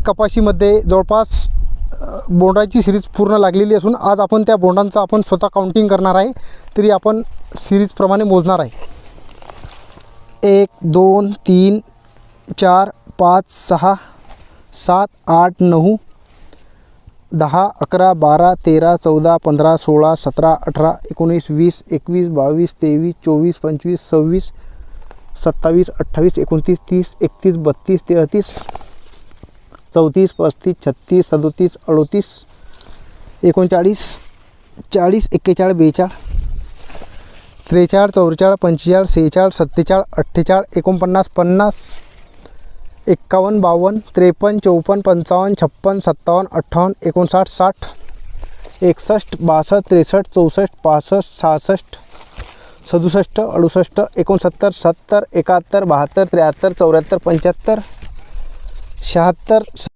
कपाशीमध्ये जवळपास बोंडाची सिरीज पूर्ण लागलेली असून आज आपण त्या बोंडांचं आपण स्वतः काउंटिंग करणार आहे. तरी आपण सिरीजप्रमाणे मोजणार आहे. 1 2 3 4 5 6 7 8 9 10 11 12 13 14 15 16 17 18 19 20 21 22 23 24 25 26 27 28 29 30 31 32 33 34 35 36 37 38 39 40 41 42 43 44 45 46 47 48 49 50 51 52 53 54 55 56 57 58 59 60 61 62 63 64 65 66 67 68 69 70 71 72 73 74 75 76